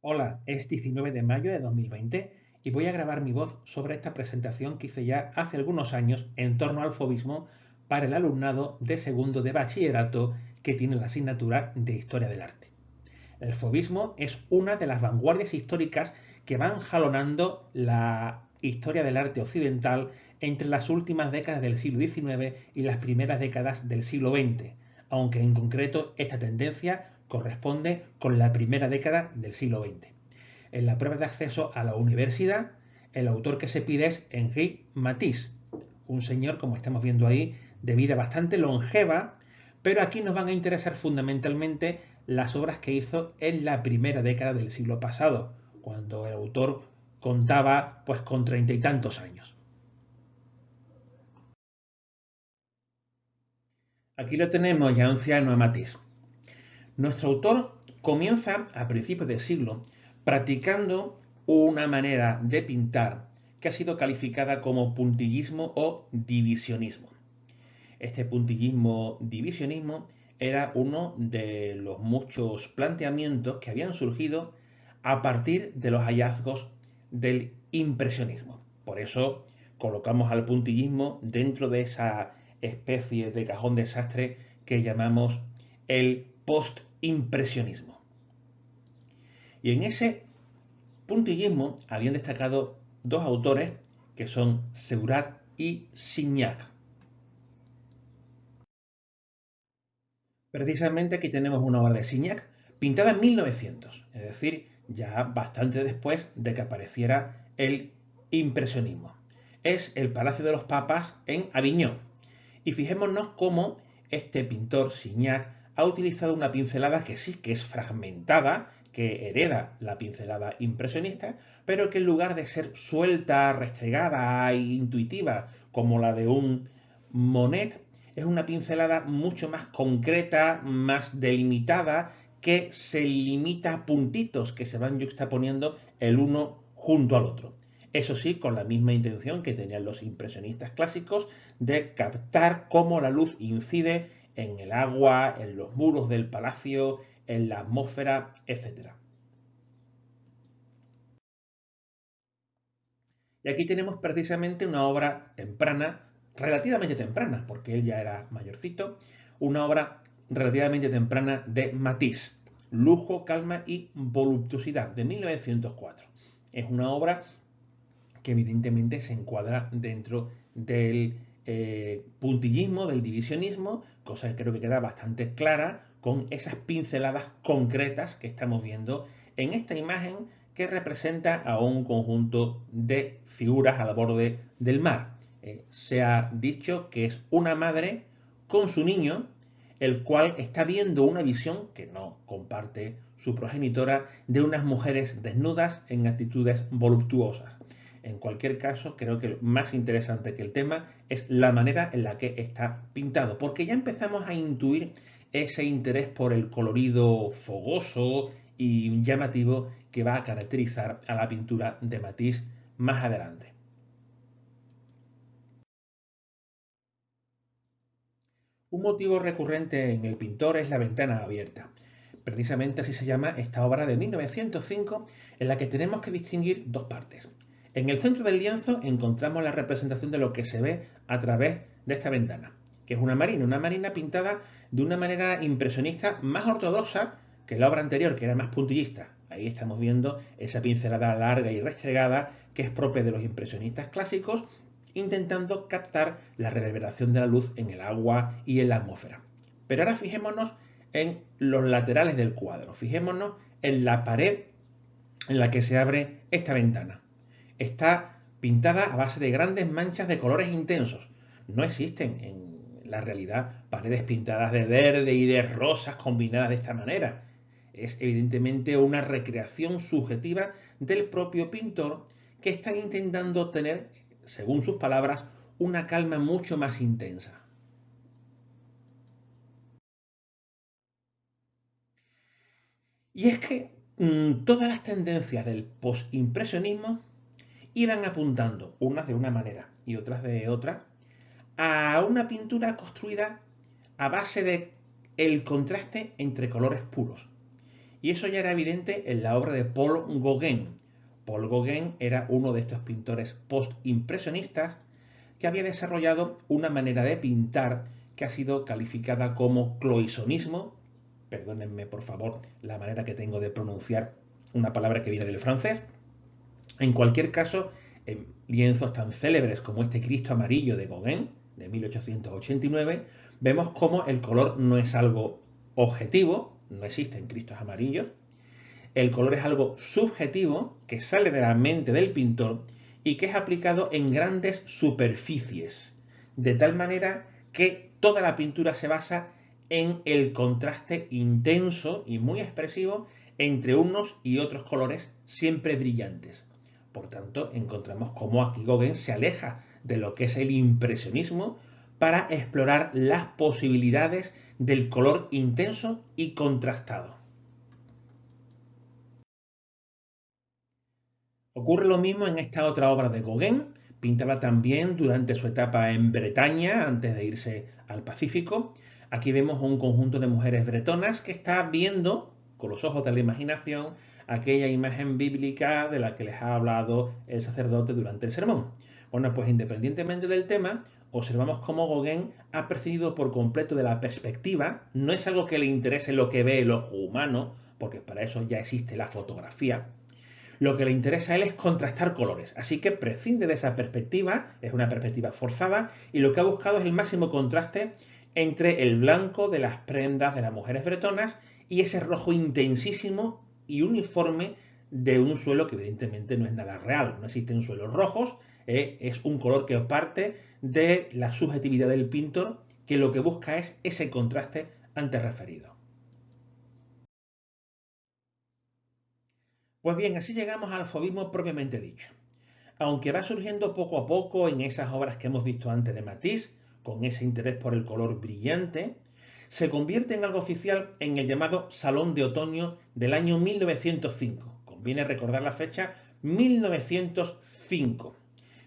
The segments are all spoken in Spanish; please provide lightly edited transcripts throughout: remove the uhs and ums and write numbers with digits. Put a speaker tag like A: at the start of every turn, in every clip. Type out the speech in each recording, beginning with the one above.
A: Hola, es 19 de mayo de 2020 y voy a grabar mi voz sobre esta presentación que hice ya hace algunos años en torno al fauvismo para el alumnado de segundo de bachillerato que tiene la asignatura de Historia del Arte. El fauvismo es una de las vanguardias históricas que van jalonando la historia del arte occidental entre las últimas décadas del siglo XIX y las primeras décadas del siglo XX, aunque en concreto esta tendencia corresponde con la primera década del siglo XX. En la prueba de acceso a la universidad, el autor que se pide es Henri Matisse, un señor, como estamos viendo ahí, de vida bastante longeva, pero aquí nos van a interesar fundamentalmente las obras que hizo en la primera década del siglo pasado, cuando el autor contaba pues con 30 y tantos años. Aquí lo tenemos ya anciano a Matisse. Nuestro autor comienza a principios del siglo practicando una manera de pintar que ha sido calificada como puntillismo o divisionismo. Este puntillismo-divisionismo era uno de los muchos planteamientos que habían surgido a partir de los hallazgos del impresionismo. Por eso colocamos al puntillismo dentro de esa especie de cajón desastre que llamamos el postimpresionismo. Y en ese puntillismo habían destacado dos autores que son Seurat y Signac. Precisamente aquí tenemos una obra de Signac pintada en 1900, es decir, ya bastante después de que apareciera el impresionismo. Es el Palacio de los Papas en Aviñón. Y fijémonos cómo este pintor Signac ha utilizado una pincelada que sí que es fragmentada, que hereda la pincelada impresionista, pero que en lugar de ser suelta, restregada e intuitiva como la de un Monet, es una pincelada mucho más concreta, más delimitada, que se limita a puntitos que se van yuxtaponiendo el uno junto al otro. Eso sí, con la misma intención que tenían los impresionistas clásicos de captar cómo la luz incide en el agua, en los muros del palacio, en la atmósfera, etc. Y aquí tenemos precisamente una obra temprana, relativamente temprana, porque él ya era mayorcito, una obra relativamente temprana de Matisse, Lujo, calma y voluptuosidad, de 1904. Es una obra que evidentemente se encuadra dentro del puntillismo, del divisionismo, cosa que creo que queda bastante clara con esas pinceladas concretas que estamos viendo en esta imagen que representa a un conjunto de figuras al borde del mar. Se ha dicho que es una madre con su niño, el cual está viendo una visión que no comparte su progenitora de unas mujeres desnudas en actitudes voluptuosas. En cualquier caso, creo que lo más interesante que el tema es la manera en la que está pintado, porque ya empezamos a intuir ese interés por el colorido fogoso y llamativo que va a caracterizar a la pintura de Matisse más adelante. Un motivo recurrente en el pintor es la ventana abierta. Precisamente así se llama esta obra de 1905 en la que tenemos que distinguir dos partes. En el centro del lienzo encontramos la representación de lo que se ve a través de esta ventana, que es una marina pintada de una manera impresionista más ortodoxa que la obra anterior, que era más puntillista. Ahí estamos viendo esa pincelada larga y restregada que es propia de los impresionistas clásicos, intentando captar la reverberación de la luz en el agua y en la atmósfera. Pero ahora fijémonos en los laterales del cuadro, fijémonos en la pared en la que se abre esta ventana. Está pintada a base de grandes manchas de colores intensos. No existen en la realidad paredes pintadas de verde y de rosas combinadas de esta manera. Es evidentemente una recreación subjetiva del propio pintor que está intentando obtener, según sus palabras, una calma mucho más intensa. Y es que todas las tendencias del postimpresionismo iban apuntando, unas de una manera y otras de otra, a una pintura construida a base de el contraste entre colores puros. Y eso ya era evidente en la obra de Paul Gauguin. Paul Gauguin era uno de estos pintores post-impresionistas que había desarrollado una manera de pintar que ha sido calificada como cloisonnismo. Perdónenme por favor la manera que tengo de pronunciar una palabra que viene del francés. En cualquier caso, en lienzos tan célebres como este Cristo amarillo de Gauguin, de 1889, vemos cómo el color no es algo objetivo, no existen Cristos amarillos, el color es algo subjetivo que sale de la mente del pintor y que es aplicado en grandes superficies, de tal manera que toda la pintura se basa en el contraste intenso y muy expresivo entre unos y otros colores siempre brillantes. Por tanto, encontramos cómo aquí Gauguin se aleja de lo que es el impresionismo para explorar las posibilidades del color intenso y contrastado. Ocurre lo mismo en esta otra obra de Gauguin. Pintaba también durante su etapa en Bretaña, antes de irse al Pacífico. Aquí vemos un conjunto de mujeres bretonas que está viendo, con los ojos de la imaginación, aquella imagen bíblica de la que les ha hablado el sacerdote durante el sermón. Bueno, pues independientemente del tema, observamos cómo Gauguin ha prescindido por completo de la perspectiva. No es algo que le interese lo que ve el ojo humano, porque para eso ya existe la fotografía. Lo que le interesa a él es contrastar colores, así que prescinde de esa perspectiva, es una perspectiva forzada, y lo que ha buscado es el máximo contraste entre el blanco de las prendas de las mujeres bretonas y ese rojo intensísimo y uniforme de un suelo que evidentemente no es nada real, no existen suelos rojos, es un color que parte de la subjetividad del pintor, que lo que busca es ese contraste antes referido. Pues bien, así llegamos al fauvismo propiamente dicho. Aunque va surgiendo poco a poco en esas obras que hemos visto antes de Matisse, con ese interés por el color brillante, se convierte en algo oficial en el llamado Salón de Otoño del año 1905. Conviene recordar la fecha 1905.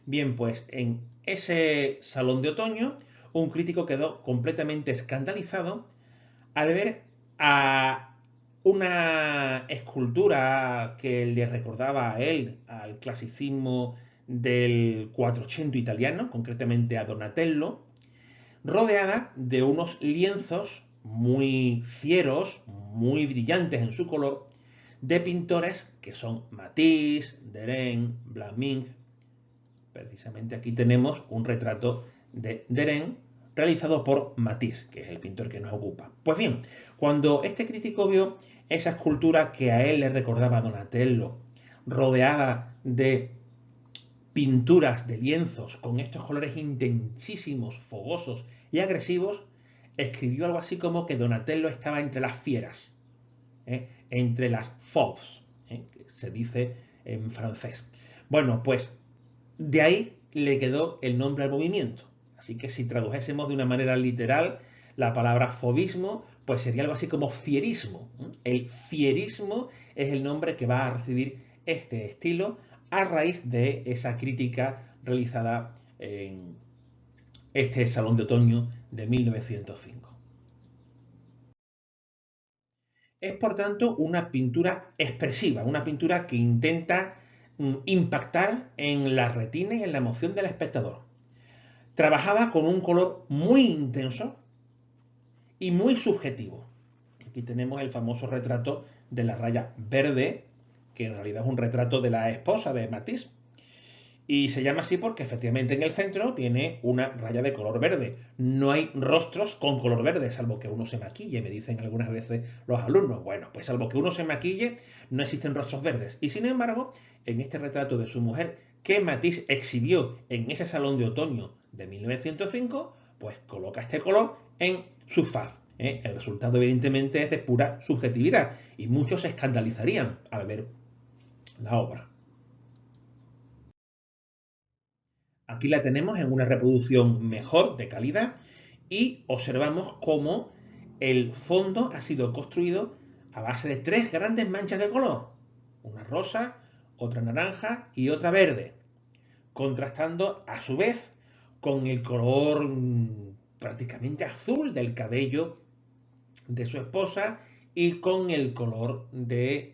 A: Bien, pues en ese Salón de Otoño, un crítico quedó completamente escandalizado al ver a una escultura que le recordaba a él al clasicismo del Quattrocento italiano, concretamente a Donatello, rodeada de unos lienzos muy fieros, muy brillantes en su color, de pintores que son Matisse, Derain, Vlaminck. Precisamente aquí tenemos un retrato de Derain realizado por Matisse, que es el pintor que nos ocupa. Pues bien, cuando este crítico vio esa escultura que a él le recordaba a Donatello, rodeada de pinturas de lienzos con estos colores intensísimos, fogosos y agresivos, escribió algo así como que Donatello estaba entre las fieras, entre las fauves, que se dice en francés. Bueno, pues de ahí le quedó el nombre al movimiento. Así que si tradujésemos de una manera literal la palabra fauvismo, pues sería algo así como fierismo. El fierismo es el nombre que va a recibir este estilo a raíz de esa crítica realizada en este Salón de Otoño de 1905. Es por tanto una pintura expresiva, una pintura que intenta impactar en la retina y en la emoción del espectador. Trabajada con un color muy intenso y muy subjetivo. Aquí tenemos el famoso retrato de la raya verde, que en realidad es un retrato de la esposa de Matisse. Y se llama así porque efectivamente en el centro tiene una raya de color verde. No hay rostros con color verde, salvo que uno se maquille, me dicen algunas veces los alumnos. Bueno, pues salvo que uno se maquille, no existen rostros verdes. Y sin embargo, en este retrato de su mujer que Matisse exhibió en ese salón de otoño de 1905, pues coloca este color en su faz. El resultado evidentemente es de pura subjetividad y muchos se escandalizarían al ver la obra. Aquí la tenemos en una reproducción mejor, de calidad, y observamos cómo el fondo ha sido construido a base de tres grandes manchas de color. Una rosa, otra naranja y otra verde, contrastando a su vez con el color prácticamente azul del cabello de su esposa y con el color del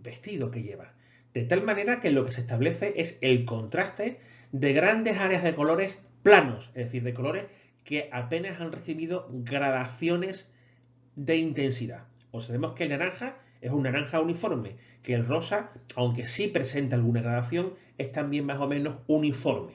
A: vestido que lleva. De tal manera que lo que se establece es el contraste de grandes áreas de colores planos, es decir, de colores que apenas han recibido gradaciones de intensidad. Observemos que el naranja es un naranja uniforme, que el rosa, aunque sí presenta alguna gradación, es también más o menos uniforme.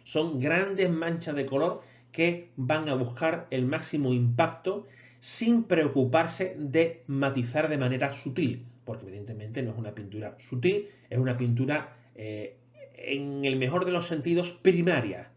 A: Son grandes manchas de color que van a buscar el máximo impacto sin preocuparse de matizar de manera sutil, porque evidentemente no es una pintura sutil, es una pintura en el mejor de los sentidos primaria.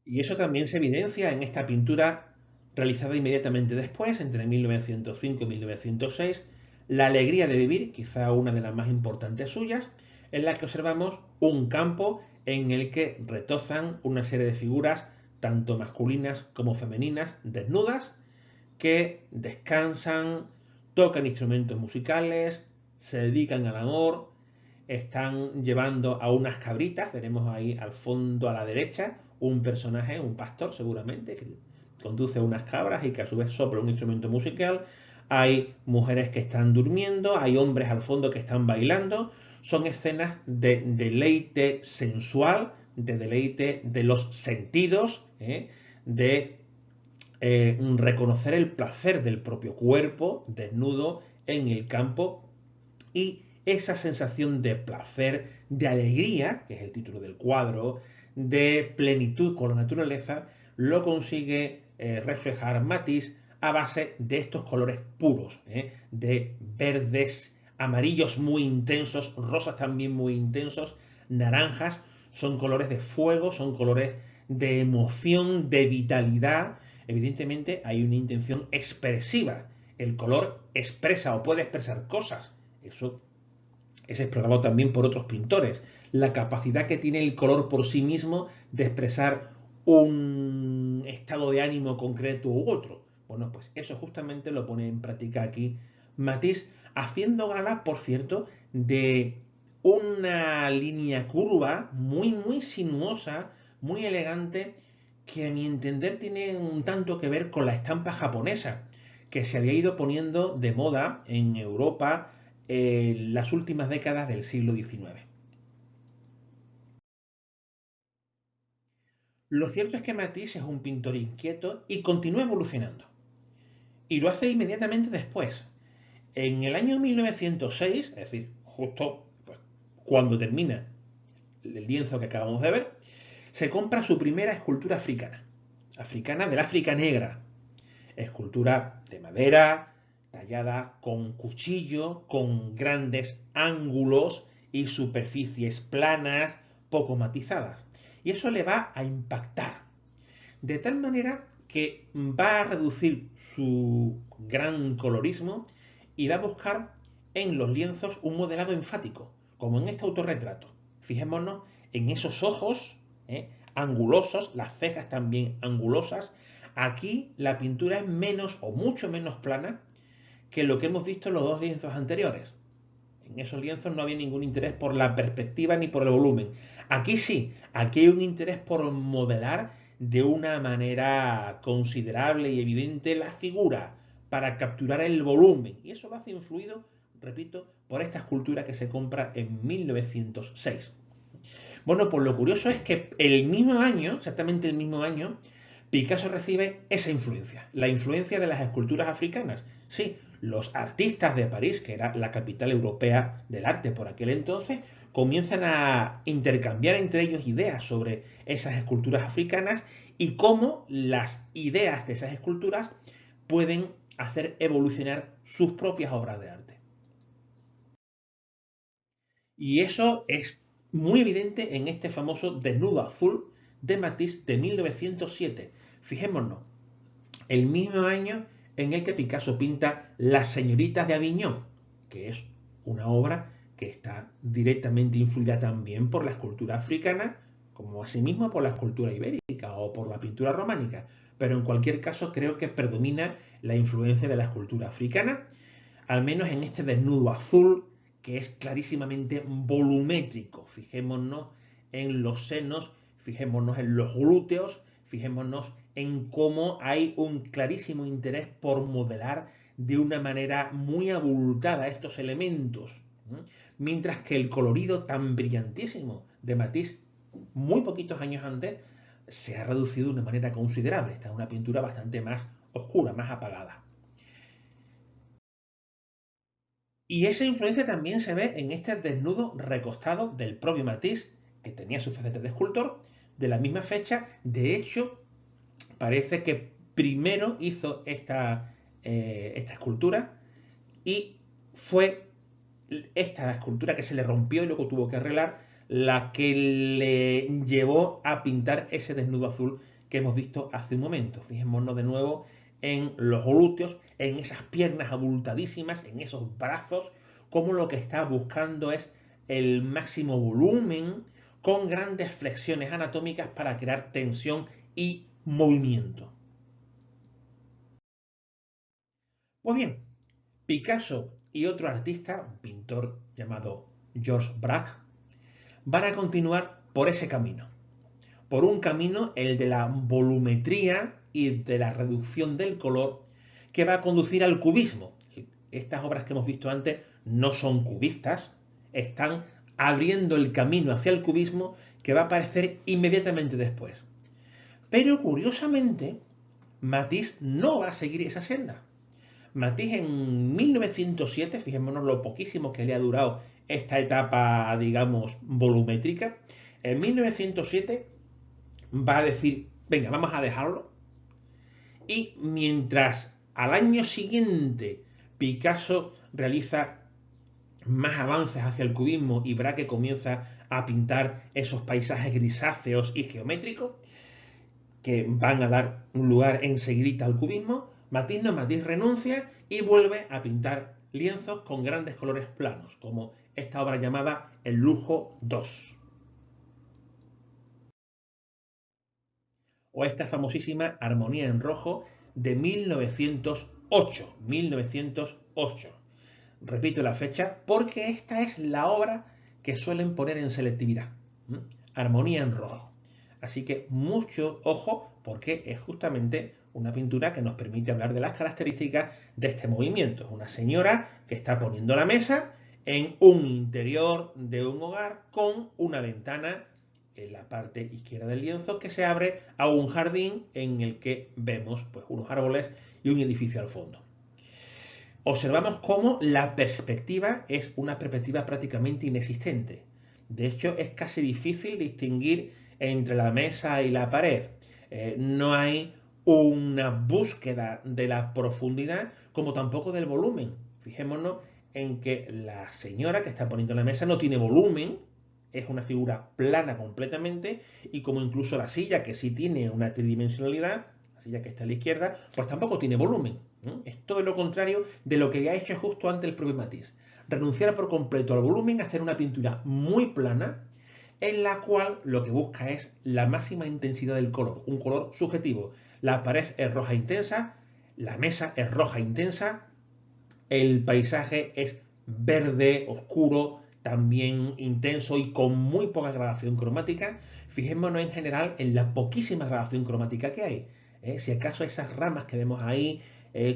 A: Y eso también se evidencia en esta pintura realizada inmediatamente después, entre 1905 y 1906, La alegría de vivir, quizá una de las más importantes suyas, en la que observamos un campo en el que retozan una serie de figuras, tanto masculinas como femeninas, desnudas, que descansan, tocan instrumentos musicales, se dedican al amor, están llevando a unas cabritas, tenemos ahí al fondo a la derecha un personaje, un pastor seguramente, que conduce unas cabras y que a su vez sopla un instrumento musical, hay mujeres que están durmiendo, hay hombres al fondo que están bailando, son escenas de deleite sensual, de deleite de los sentidos, de reconocer el placer del propio cuerpo desnudo en el campo y esa sensación de placer, de alegría, que es el título del cuadro, de plenitud con la naturaleza, lo consigue reflejar Matisse a base de estos colores puros, de verdes, amarillos muy intensos, rosas también muy intensos, naranjas, son colores de fuego, son colores de emoción, de vitalidad. Evidentemente hay una intención expresiva. El color expresa o puede expresar cosas. Eso es explorado también por otros pintores. La capacidad que tiene el color por sí mismo de expresar un estado de ánimo concreto u otro. Bueno, pues eso justamente lo pone en práctica aquí Matisse, haciendo gala, por cierto, de una línea curva muy sinuosa, muy elegante, que a mi entender tiene un tanto que ver con la estampa japonesa, que se había ido poniendo de moda en Europa en las últimas décadas del siglo XIX. Lo cierto es que Matisse es un pintor inquieto y continúa evolucionando. Y lo hace inmediatamente después. En el año 1906, es decir, justo pues, cuando termina el lienzo que acabamos de ver, se compra su primera escultura africana, africana del África negra, escultura de madera, tallada con cuchillo, con grandes ángulos y superficies planas, poco matizadas. Y eso le va a impactar, de tal manera que va a reducir su gran colorismo y va a buscar en los lienzos un modelado enfático, como en este autorretrato. Fijémonos en esos ojos angulosos, las cejas también angulosas. Aquí la pintura es menos o mucho menos plana que lo que hemos visto en los dos lienzos anteriores. En esos lienzos no había ningún interés por la perspectiva ni por el volumen. Aquí sí, aquí hay un interés por modelar de una manera considerable y evidente la figura para capturar el volumen. Y eso lo hace influido, repito, por esta escultura que se compra en 1906. Bueno, pues lo curioso es que el mismo año, exactamente el mismo año, Picasso recibe esa influencia, la influencia de las esculturas africanas. Sí, los artistas de París, que era la capital europea del arte por aquel entonces, comienzan a intercambiar entre ellos ideas sobre esas esculturas africanas y cómo las ideas de esas esculturas pueden hacer evolucionar sus propias obras de arte. Y eso es muy evidente en este famoso Desnudo Azul de Matisse de 1907. Fijémonos, el mismo año en el que Picasso pinta Las señoritas de Aviñón, que es una obra que está directamente influida también por la escultura africana, como asimismo por la escultura ibérica o por la pintura románica. Pero en cualquier caso creo que predomina la influencia de la escultura africana, al menos en este desnudo azul que es clarísimamente volumétrico. Fijémonos en los senos, fijémonos en los glúteos, fijémonos en cómo hay un clarísimo interés por modelar de una manera muy abultada estos elementos, ¿no? Mientras que el colorido tan brillantísimo de Matisse, muy poquitos años antes, se ha reducido de una manera considerable. Esta es una pintura bastante más oscura, más apagada. Y esa influencia también se ve en este desnudo recostado del propio Matisse, que tenía su faceta de escultor, de la misma fecha. De hecho, parece que primero hizo esta escultura y fue esta escultura que se le rompió y luego tuvo que arreglar la que le llevó a pintar ese desnudo azul que hemos visto hace un momento. Fijémonos de nuevo en los glúteos, en esas piernas abultadísimas, en esos brazos, como lo que está buscando es el máximo volumen con grandes flexiones anatómicas para crear tensión y movimiento. Pues bien, Picasso y otro artista, un pintor llamado Georges Braque, van a continuar por ese camino. Por un camino, el de la volumetría y de la reducción del color, que va a conducir al cubismo. Estas obras que hemos visto antes no son cubistas, están abriendo el camino hacia el cubismo que va a aparecer inmediatamente después. Pero curiosamente, Matisse no va a seguir esa senda. Matisse en 1907, fijémonos lo poquísimo que le ha durado esta etapa, digamos, volumétrica, en 1907 va a decir, venga, vamos a dejarlo. Y mientras al año siguiente Picasso realiza más avances hacia el cubismo y Braque comienza a pintar esos paisajes grisáceos y geométricos que van a dar un lugar enseguidita al cubismo, Matisse renuncia y vuelve a pintar lienzos con grandes colores planos, como esta obra llamada El Lujo II. O esta famosísima Armonía en Rojo de 1908. 1908. Repito la fecha porque esta es la obra que suelen poner en selectividad. Armonía en Rojo. Así que mucho ojo porque es justamente una pintura que nos permite hablar de las características de este movimiento. Es una señora que está poniendo la mesa en un interior de un hogar con una ventana en la parte izquierda del lienzo que se abre a un jardín en el que vemos pues, unos árboles y un edificio al fondo. Observamos cómo la perspectiva es una perspectiva prácticamente inexistente. De hecho, es casi difícil distinguir entre la mesa y la pared. No hay una búsqueda de la profundidad como tampoco del volumen. Fijémonos en que la señora que está poniendo la mesa no tiene volumen, es una figura plana completamente, y como incluso la silla, que sí tiene una tridimensionalidad, la silla que está a la izquierda, pues tampoco tiene volumen. Es todo lo contrario de lo que ya ha hecho justo antes el propio Matisse. Renunciar por completo al volumen, hacer una pintura muy plana, en la cual lo que busca es la máxima intensidad del color, un color subjetivo. La pared es roja intensa, la mesa es roja intensa, el paisaje es verde oscuro, también intenso y con muy poca gradación cromática. Fijémonos en general en la poquísima gradación cromática que hay. Si acaso esas ramas que vemos ahí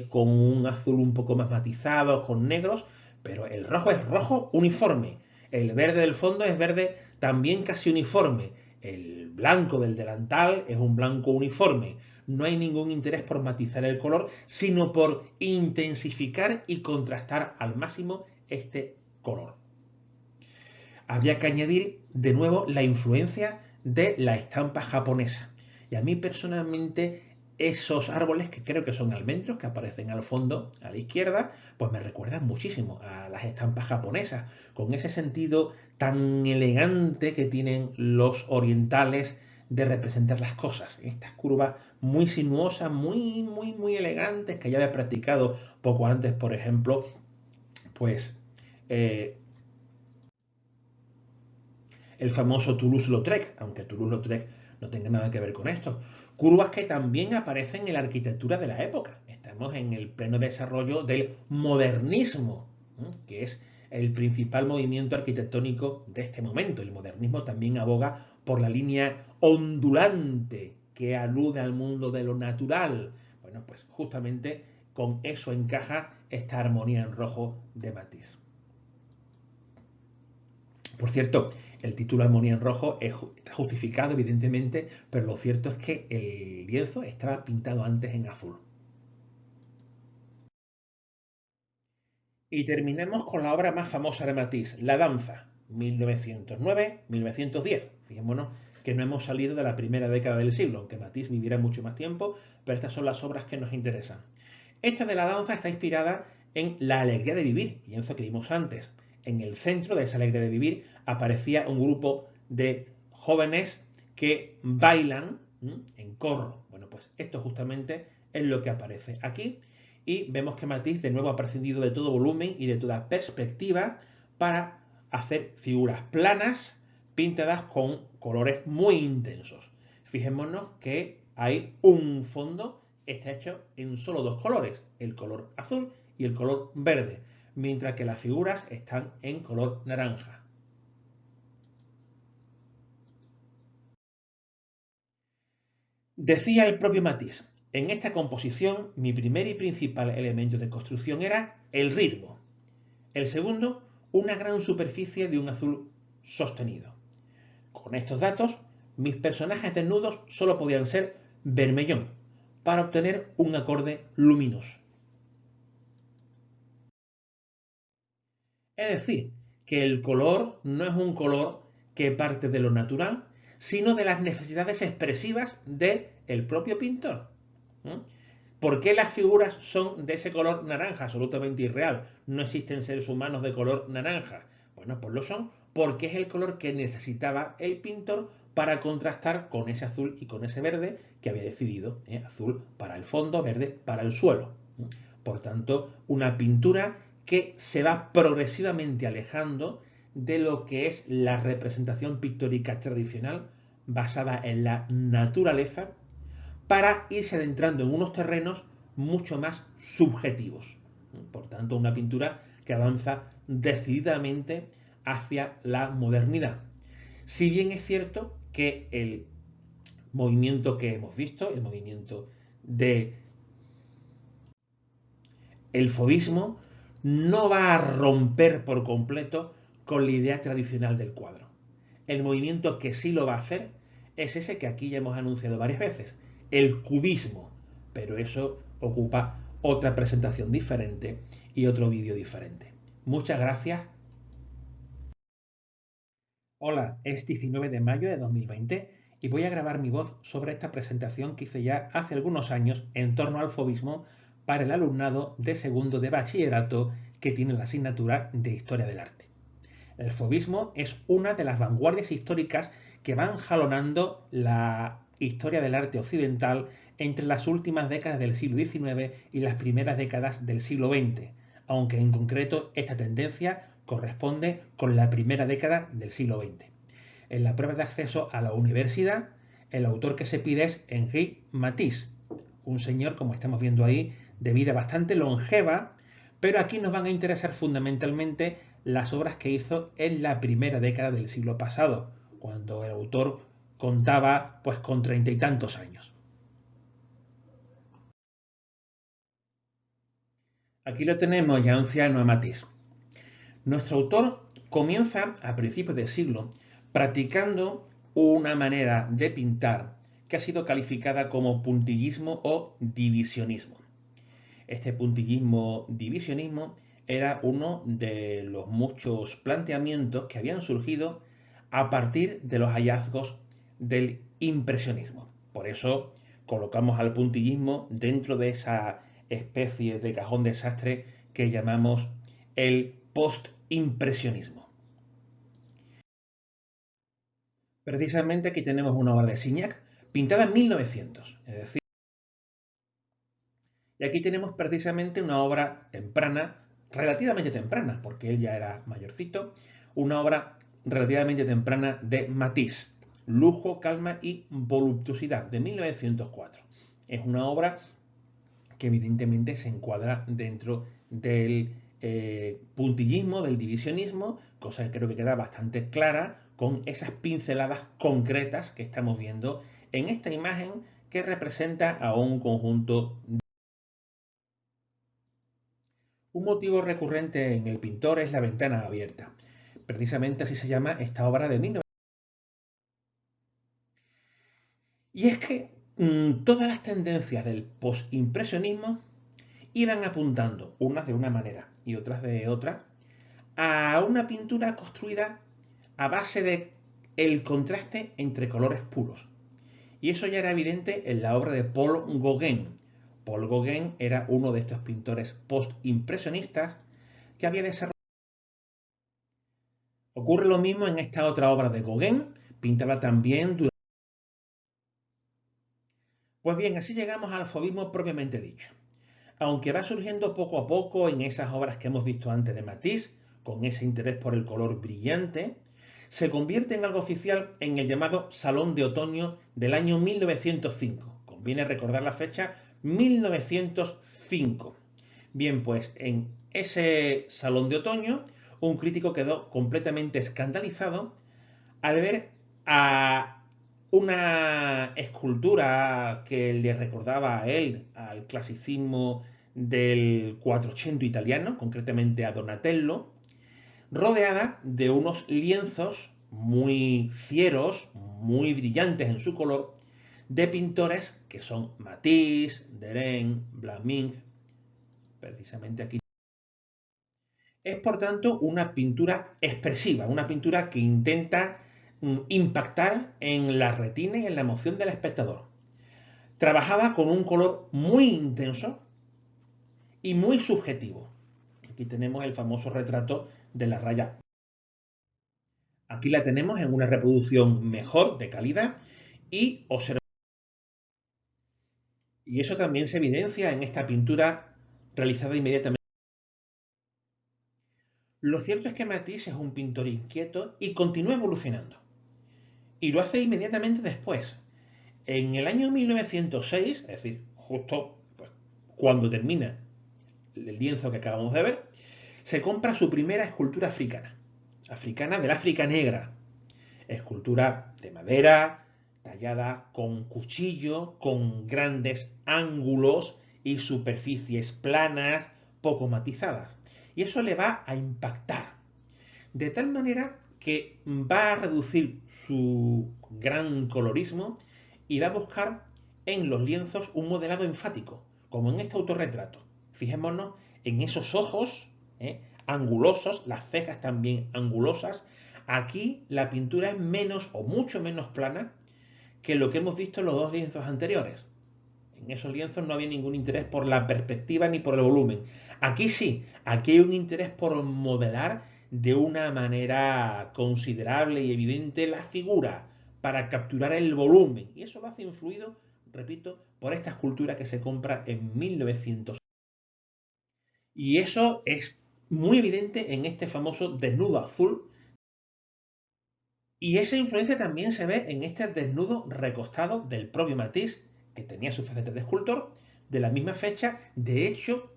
A: con un azul un poco más matizado, con negros, pero el rojo es rojo uniforme. El verde del fondo es verde también casi uniforme. El blanco del delantal es un blanco uniforme. No hay ningún interés por matizar el color, sino por intensificar y contrastar al máximo este color. Habría que añadir de nuevo la influencia de la estampa japonesa. Y a mí personalmente esos árboles, que creo que son almendros, que aparecen al fondo, a la izquierda, pues me recuerdan muchísimo a las estampas japonesas, con ese sentido tan elegante que tienen los orientales de representar las cosas. Estas curvas muy sinuosas, muy elegantes, que ya había practicado poco antes, por ejemplo, pues el famoso Toulouse-Lautrec, aunque Toulouse-Lautrec no tenga nada que ver con esto. Curvas que también aparecen en la arquitectura de la época. Estamos en el pleno desarrollo del modernismo, que es el principal movimiento arquitectónico de este momento. El modernismo también aboga por la línea ondulante que alude al mundo de lo natural. Bueno, pues justamente con eso encaja esta armonía en rojo de Matisse. Por cierto, el título Armonía en rojo está justificado, evidentemente, pero lo cierto es que el lienzo estaba pintado antes en azul. Y terminemos con la obra más famosa de Matisse, La danza, 1909-1910. Fijémonos que no hemos salido de la primera década del siglo, aunque Matisse viviera mucho más tiempo, pero estas son las obras que nos interesan. Esta de la danza está inspirada en La alegría de vivir, lienzo que vimos antes. En el centro de esa alegría de vivir aparecía un grupo de jóvenes que bailan en corro. Bueno, pues esto justamente es lo que aparece aquí y vemos que Matisse de nuevo ha prescindido de todo volumen y de toda perspectiva para hacer figuras planas pintadas con colores muy intensos. Fijémonos que hay un fondo, está hecho en solo dos colores, el color azul y el color verde, mientras que las figuras están en color naranja. Decía el propio Matisse, en esta composición mi primer y principal elemento de construcción era el ritmo. El segundo, una gran superficie de un azul sostenido. Con estos datos, mis personajes desnudos solo podían ser vermellón para obtener un acorde luminoso. Es decir, que el color no es un color que parte de lo natural, sino de las necesidades expresivas del propio pintor. ¿Mm? ¿Por qué las figuras son de ese color naranja? Absolutamente irreal. No existen seres humanos de color naranja. Bueno, pues lo son porque es el color que necesitaba el pintor para contrastar con ese azul y con ese verde que había decidido. Azul para el fondo, verde para el suelo. Por tanto, una pintura que se va progresivamente alejando de lo que es la representación pictórica tradicional basada en la naturaleza para irse adentrando en unos terrenos mucho más subjetivos. Por tanto, una pintura que avanza decididamente hacia la modernidad. Si bien es cierto que el movimiento que hemos visto, el movimiento de el fauvismo, no va a romper por completo con la idea tradicional del cuadro. El movimiento que sí lo va a hacer es ese que aquí ya hemos anunciado varias veces, el cubismo, pero eso ocupa otra presentación diferente y otro vídeo diferente. Muchas gracias. Hola, es 19 de mayo de 2020 y voy a grabar mi voz sobre esta presentación que hice ya hace algunos años en torno al fauvismo para el alumnado de segundo de bachillerato que tiene la asignatura de Historia del Arte. El fauvismo es una de las vanguardias históricas que van jalonando la historia del arte occidental entre las últimas décadas del siglo XIX y las primeras décadas del siglo XX, aunque en concreto esta tendencia corresponde con la primera década del siglo XX. En la prueba de acceso a la universidad, el autor que se pide es Henri Matisse, un señor, como estamos viendo ahí, de vida bastante longeva, pero aquí nos van a interesar fundamentalmente las obras que hizo en la primera década del siglo pasado, cuando el autor contaba pues con 30 y tantos años. Aquí lo tenemos ya anciano a Matisse. Nuestro autor comienza a principios del siglo practicando una manera de pintar que ha sido calificada como puntillismo o divisionismo. Este puntillismo-divisionismo era uno de los muchos planteamientos que habían surgido a partir de los hallazgos del impresionismo. Por eso colocamos al puntillismo dentro de esa especie de cajón desastre que llamamos el postimpresionismo. Precisamente aquí tenemos una obra de Signac pintada en 1900, es decir, y aquí tenemos precisamente una obra temprana, relativamente temprana, porque él ya era mayorcito, una obra relativamente temprana de Matisse, Lujo, calma y voluptuosidad, de 1904. Es una obra que evidentemente se encuadra dentro del puntillismo, del divisionismo, cosa que creo que queda bastante clara con esas pinceladas concretas que estamos viendo en esta imagen que representa a un conjunto. Un motivo recurrente en el pintor es la ventana abierta. Precisamente así se llama esta obra de 1900. Y es que todas las tendencias del postimpresionismo iban apuntando, unas de una manera y otras de otra, a una pintura construida a base de el contraste entre colores puros. Y eso ya era evidente en la obra de Paul Gauguin. Paul Gauguin era uno de estos pintores postimpresionistas que había desarrollado. Ocurre lo mismo en esta otra obra de Gauguin, pintada también durante. Pues bien, así llegamos al fauvismo propiamente dicho. Aunque va surgiendo poco a poco en esas obras que hemos visto antes de Matisse, con ese interés por el color brillante, se convierte en algo oficial en el llamado Salón de Otoño del año 1905. Conviene recordar la fecha 1905. Bien, pues en ese Salón de Otoño, un crítico quedó completamente escandalizado al ver a una escultura que le recordaba a él al clasicismo del Quattrocento italiano, concretamente a Donatello, rodeada de unos lienzos muy fieros, muy brillantes en su color, de pintores que son Matisse, Derain, Vlaminck, precisamente aquí. Es por tanto una pintura expresiva, una pintura que intenta impactar en la retina y en la emoción del espectador. Trabajada con un color muy intenso y muy subjetivo. Aquí tenemos el famoso retrato de la raya. Aquí la tenemos en una reproducción mejor, de calidad, y observa. Y eso también se evidencia en esta pintura realizada inmediatamente. Lo cierto es que Matisse es un pintor inquieto y continúa evolucionando. Y lo hace inmediatamente después. En el año 1906, es decir, justo pues, cuando termina el lienzo que acabamos de ver, se compra su primera escultura africana, africana del África negra, escultura de madera, tallada con cuchillo, con grandes ángulos y superficies planas, poco matizadas. Y eso le va a impactar, de tal manera que va a reducir su gran colorismo y va a buscar en los lienzos un modelado enfático, como en este autorretrato. Fijémonos en esos ojos angulosos, las cejas también angulosas. Aquí la pintura es menos o mucho menos plana que lo que hemos visto en los dos lienzos anteriores. En esos lienzos no había ningún interés por la perspectiva ni por el volumen. Aquí sí, aquí hay un interés por modelar de una manera considerable y evidente la figura para capturar el volumen. Y eso va a ser influido, repito, por esta escultura que se compra en 1900. Y eso es muy evidente en este famoso desnudo azul. Y esa influencia también se ve en este desnudo recostado del propio Matisse, que tenía su faceta de escultor, de la misma fecha. De hecho,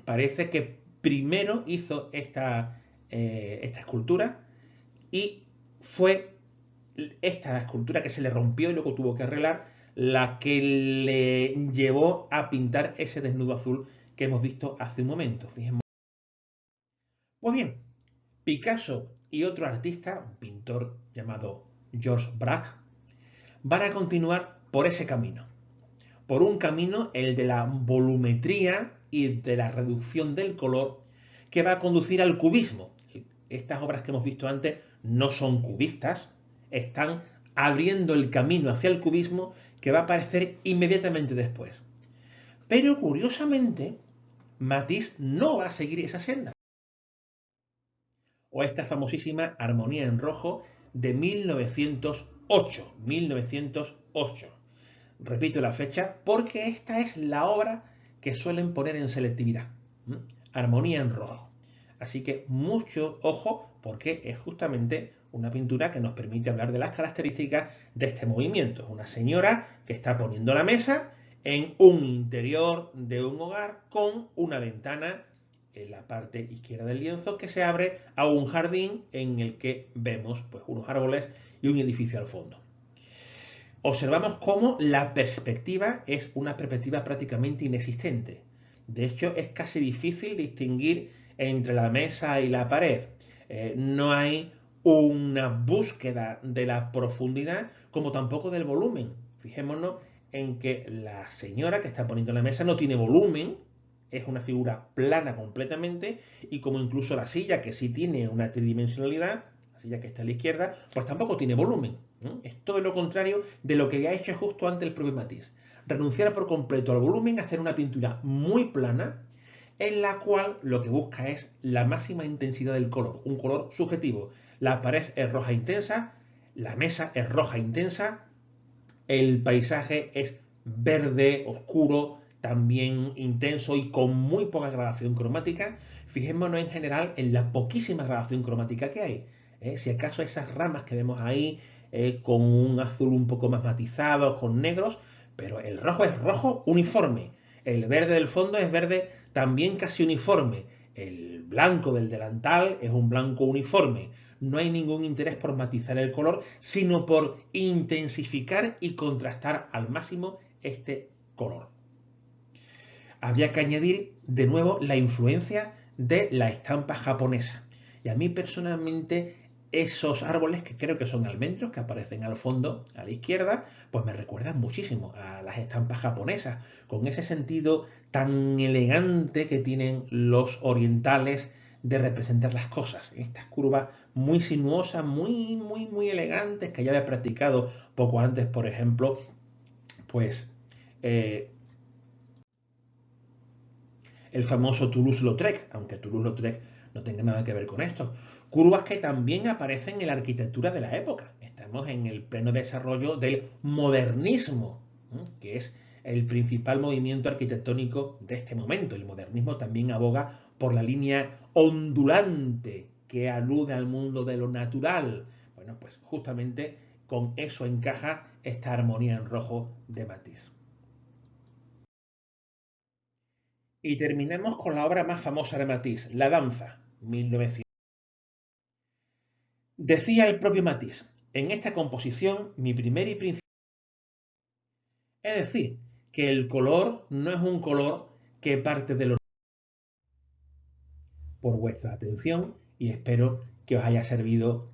A: parece que primero hizo esta escultura y fue esta escultura que se le rompió y luego tuvo que arreglar la que le llevó a pintar ese desnudo azul que hemos visto hace un momento. Fíjense. Pues bien, Picasso y otro artista, un pintor llamado Georges Braque, van a continuar por ese camino. Por un camino, el de la volumetría y de la reducción del color, que va a conducir al cubismo. Estas obras que hemos visto antes no son cubistas, están abriendo el camino hacia el cubismo que va a aparecer inmediatamente después. Pero curiosamente, Matisse no va a seguir esa senda. O esta famosísima Armonía en Rojo de 1908. 1908. Repito la fecha porque esta es la obra que suelen poner en selectividad. Armonía en Rojo. Así que mucho ojo porque es justamente una pintura que nos permite hablar de las características de este movimiento. Es una señora que está poniendo la mesa en un interior de un hogar con una ventana en la parte izquierda del lienzo que se abre a un jardín en el que vemos pues, unos árboles y un edificio al fondo. observamos cómo la perspectiva es una perspectiva prácticamente inexistente. De hecho, es casi difícil distinguir entre la mesa y la pared. No hay una búsqueda de la profundidad como tampoco del volumen. Fijémonos en que la señora que está poniendo la mesa no tiene volumen, es una figura plana completamente, y como incluso la silla, que sí tiene una tridimensionalidad, la silla que está a la izquierda, pues tampoco tiene volumen. Es todo lo contrario de lo que ha hecho justo antes el propio Matisse. Renunciar por completo al volumen, hacer una pintura muy plana, en la cual lo que busca es la máxima intensidad del color, un color subjetivo. La pared es roja intensa, la mesa es roja intensa, el paisaje es verde oscuro, también intenso y con muy poca gradación cromática. Fijémonos en general en la poquísima gradación cromática que hay. Si acaso esas ramas que vemos ahí con un azul un poco más matizado, con negros, pero el rojo es rojo uniforme. El verde del fondo es verde también casi uniforme. El blanco del delantal es un blanco uniforme. No hay ningún interés por matizar el color, sino por intensificar y contrastar al máximo este color. Habría que añadir de nuevo la influencia de la estampa japonesa. Y a mí personalmente esos árboles, que creo que son almendros, que aparecen al fondo, a la izquierda, pues me recuerdan muchísimo a las estampas japonesas, con ese sentido tan elegante que tienen los orientales de representar las cosas. Estas curvas muy sinuosas, muy elegantes, que ya había practicado poco antes, por ejemplo, pues el famoso Toulouse-Lautrec, aunque Toulouse-Lautrec no tenga nada que ver con esto. Curvas que también aparecen en la arquitectura de la época. Estamos en el pleno desarrollo del modernismo, que es el principal movimiento arquitectónico de este momento. El modernismo también aboga por la línea ondulante que alude al mundo de lo natural. Bueno, pues justamente con eso encaja esta armonía en rojo de Matisse. Y terminemos con la obra más famosa de Matisse, La danza, 1900. Decía el propio Matisse, en esta composición mi primer y principal... Es decir, que el color no es un color que parte de lo... Por vuestra atención y espero que os haya servido